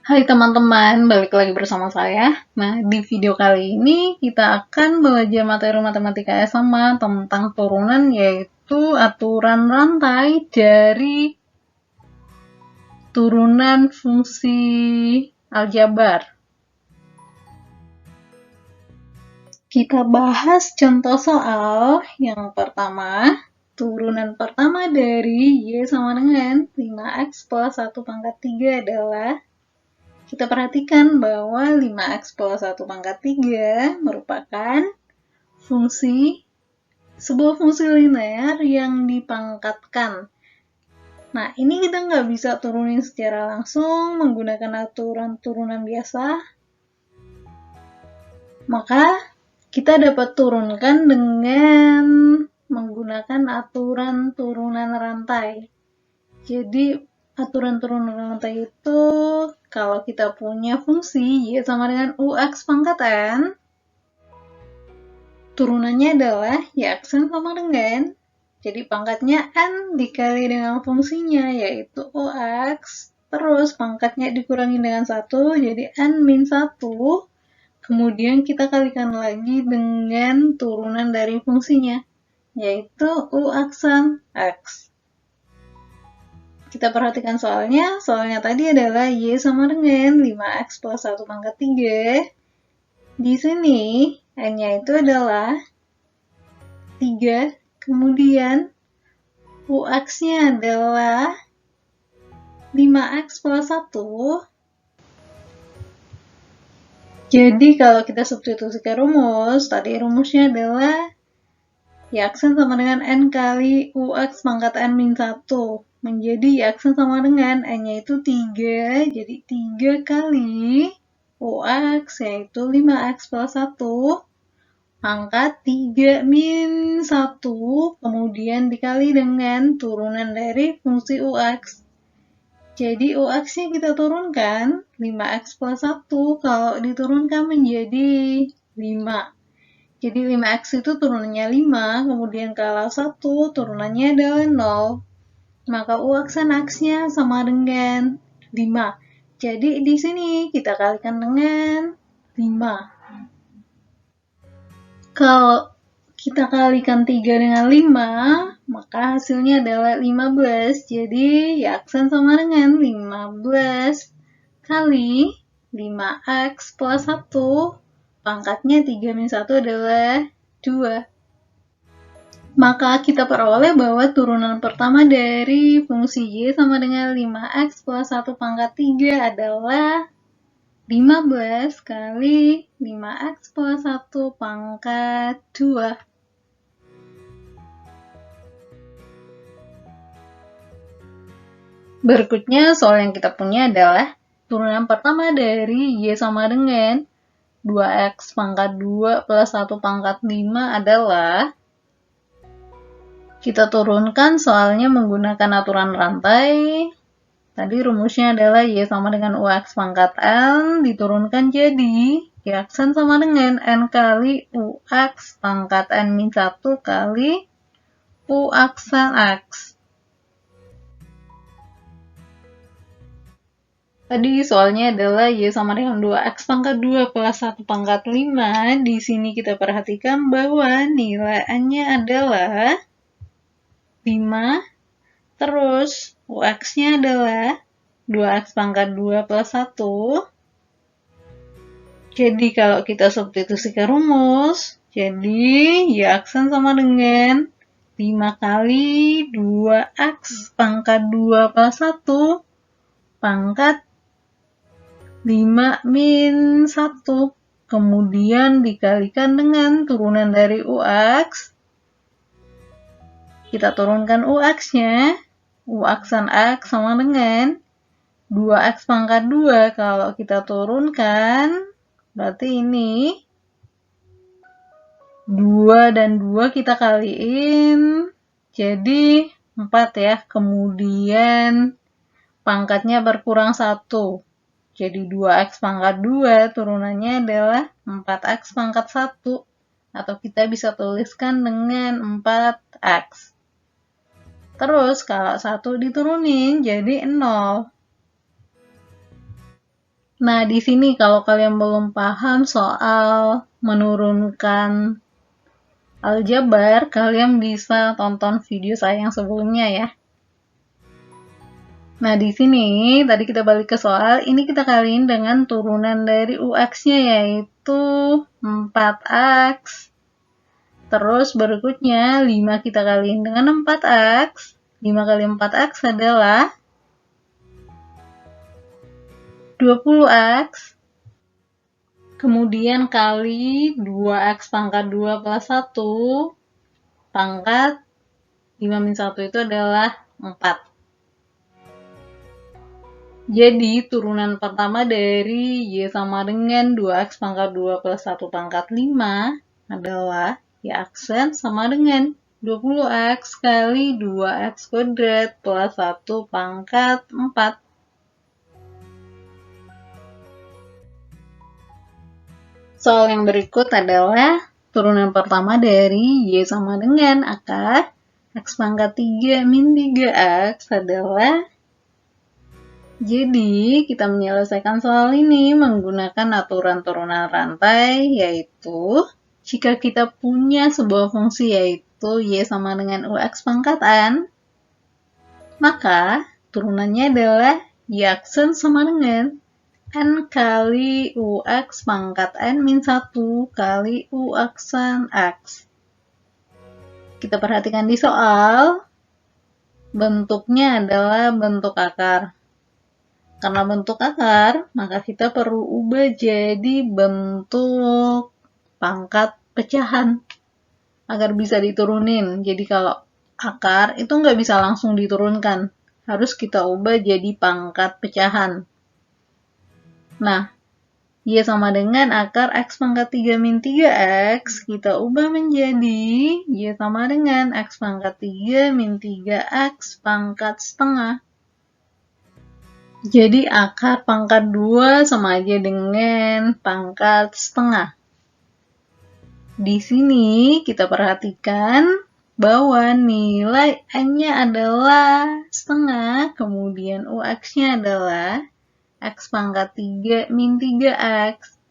Hai teman-teman, balik lagi bersama saya. Nah, di video kali ini kita akan belajar materi matematika SMA tentang turunan, yaitu aturan rantai dari turunan fungsi aljabar. Kita bahas contoh soal yang pertama. Turunan pertama dari Y sama dengan 5X plus 1 pangkat 3 adalah, kita perhatikan bahwa 5x plus 1 pangkat 3 merupakan sebuah fungsi linear yang dipangkatkan. Nah, ini kita nggak bisa turunin secara langsung menggunakan aturan turunan biasa. Maka, kita dapat turunkan dengan menggunakan aturan turunan rantai. Jadi, aturan turunan rantai itu, kalau kita punya fungsi Y sama dengan UX pangkat N, turunannya adalah Y sama dengan, jadi pangkatnya N dikali dengan fungsinya, yaitu UX, terus pangkatnya dikurangi dengan 1, jadi N min 1, kemudian kita kalikan lagi dengan turunan dari fungsinya, yaitu UX-an X. Kita perhatikan soalnya tadi adalah Y sama dengan 5X plus 1 pangkat 3. Di sini, N-nya itu adalah 3, kemudian UX-nya adalah 5X plus 1. Jadi kalau kita substitusikan rumus, tadi rumusnya adalah Y sama dengan N kali UX pangkat N min 1. Menjadi Y sama dengan N-nya itu 3, jadi 3 kali UX, yaitu 5X plus 1, pangkat 3 min 1, kemudian dikali dengan turunan dari fungsi UX. Jadi UX-nya kita turunkan, 5X plus 1, kalau diturunkan menjadi 5. Jadi 5X itu turunannya 5, kemudian kalau 1 turunannya adalah 0. Maka UX-an X-nya sama dengan 5. Jadi di sini kita kalikan dengan 5. Kalau kita kalikan 3 dengan 5, maka hasilnya adalah 15. Jadi Y sama dengan 15 kali 5X plus 1, pangkatnya 3 min 1 adalah 2. Maka kita peroleh bahwa turunan pertama dari fungsi Y sama dengan 5X plus 1 pangkat 3 adalah 15 kali 5X plus 1 pangkat 2. Berikutnya, soal yang kita punya adalah turunan pertama dari Y sama dengan 2X pangkat 2 plus 1 pangkat 5 adalah, kita turunkan soalnya menggunakan aturan rantai. Tadi rumusnya adalah Y sama dengan UX pangkat N, diturunkan jadi Y sama dengan N kali UX pangkat N min 1 kali UX-an X. Tadi soalnya adalah Y sama dengan 2X pangkat 2 plus 1 pangkat 5. Di sini kita perhatikan bahwa nilai N-nya adalah 5, terus UX-nya adalah 2X pangkat 2 plus 1. Jadi kalau kita substitusikan rumus, jadi Y sama dengan 5 kali 2X pangkat 2 plus 1 pangkat 5 min 1. Kemudian dikalikan dengan turunan dari UX. Kita turunkan UX-nya. UX-an X sama dengan 2X pangkat 2. Kalau kita turunkan, berarti ini 2 dan 2 kita kaliin, jadi 4 ya. Kemudian pangkatnya berkurang 1. Jadi 2X pangkat 2 turunannya adalah 4X pangkat 1. Atau kita bisa tuliskan dengan 4X. Terus kalau 1 diturunin jadi 0. Nah, di sini kalau kalian belum paham soal menurunkan aljabar, kalian bisa tonton video saya yang sebelumnya ya. Nah, di sini tadi kita balik ke soal, ini kita kaliin dengan turunan dari UX-nya yaitu 4X. Terus berikutnya 5 kita kaliin dengan 4X. 5 kali 4X adalah 20X. Kemudian kali 2X pangkat 2 plus 1 pangkat 5 min 1 itu adalah 4. Jadi turunan pertama dari Y sama dengan 2X pangkat 2 plus 1 pangkat 5 adalah Y aksen sama dengan 20X kali 2X kuadrat plus 1 pangkat 4. Soal yang berikut adalah turunan pertama dari Y sama dengan akar X pangkat 3 min 3X adalah. Jadi, kita menyelesaikan soal ini menggunakan aturan turunan rantai, yaitu jika kita punya sebuah fungsi yaitu Y sama dengan UX pangkatan, maka turunannya adalah Y aksen sama dengan N kali UX pangkat N min 1 kali U aksen X. Kita perhatikan di soal, bentuknya adalah bentuk akar. Karena bentuk akar, maka kita perlu ubah jadi bentuk pangkat pecahan agar bisa diturunin. Jadi kalau akar itu nggak bisa langsung diturunkan, harus kita ubah jadi pangkat pecahan. Nah, Y sama dengan akar X pangkat 3 min 3X, kita ubah menjadi Y sama dengan X pangkat 3 min 3X pangkat setengah. Jadi akar pangkat 2 sama aja dengan pangkat setengah. Di sini kita perhatikan bahwa nilai N-nya adalah setengah, kemudian UX-nya adalah X pangkat 3 min 3X.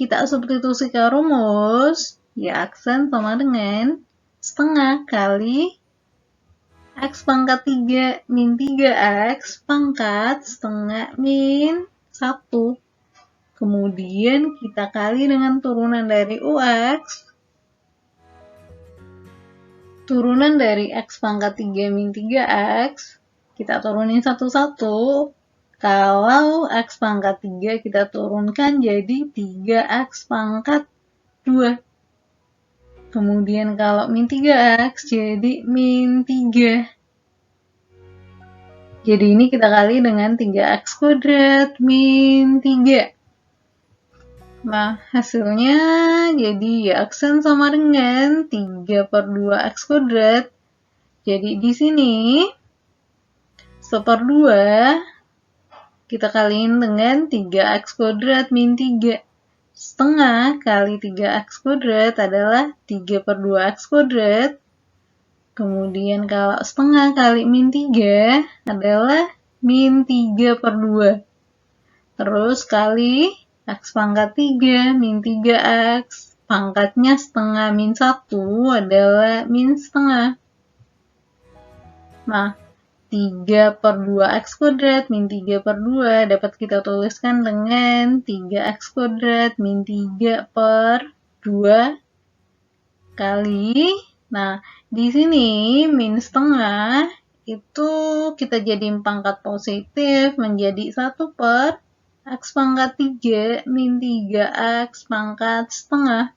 Kita substitusi ke rumus, ya aksen sama dengan setengah kali X pangkat 3 min 3X pangkat setengah min 1. Kemudian kita kali dengan turunan dari UX. Turunan dari X pangkat 3 min 3X, kita turunin satu-satu. Kalau X pangkat 3 kita turunkan jadi 3X pangkat 2. Kemudian kalau min 3X jadi min 3. Jadi ini kita kali dengan 3X kuadrat min 3. Nah, hasilnya jadi Y aksen sama dengan 3 per 2X kuadrat. Jadi di sini 1/2 kita kaliin dengan 3X kuadrat min 3. Setengah kali 3X kuadrat adalah 3 per 2X kuadrat. Kemudian kalau setengah kali min 3 adalah min 3 per 2. Terus kali X pangkat 3 min 3X. Pangkatnya setengah min 1 adalah min setengah. Nah, 3 per 2X kuadrat min 3 per 2 dapat kita tuliskan dengan 3X kuadrat min 3 per 2 kali. Nah, di sini min setengah itu kita jadiin pangkat positif menjadi 1 per X pangkat 3 min 3X pangkat setengah.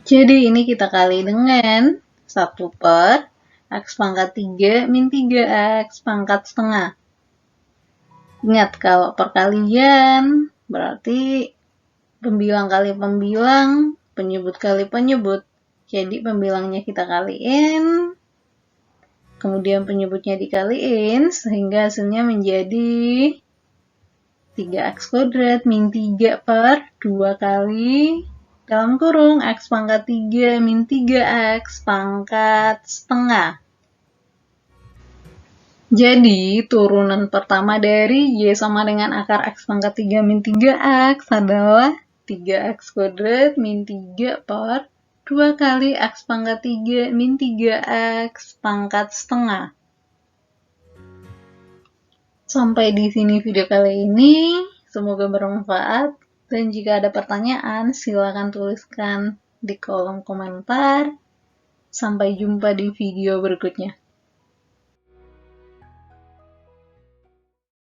Jadi ini kita kali dengan 1 per X pangkat 3 min 3X pangkat setengah. Ingat, kalau perkalian berarti pembilang kali pembilang, penyebut kali penyebut. Jadi pembilangnya kita kaliin, kemudian penyebutnya dikaliin, sehingga hasilnya menjadi 3X kuadrat min 3 per 2 kali dalam kurung X pangkat 3 min 3X pangkat setengah. Jadi, turunan pertama dari Y sama dengan akar X pangkat 3 min 3X adalah 3X kuadrat min 3 per 2 kali X pangkat 3 min 3X pangkat setengah. Sampai di sini video kali ini. Semoga bermanfaat. Dan jika ada pertanyaan, silakan tuliskan di kolom komentar. Sampai jumpa di video berikutnya.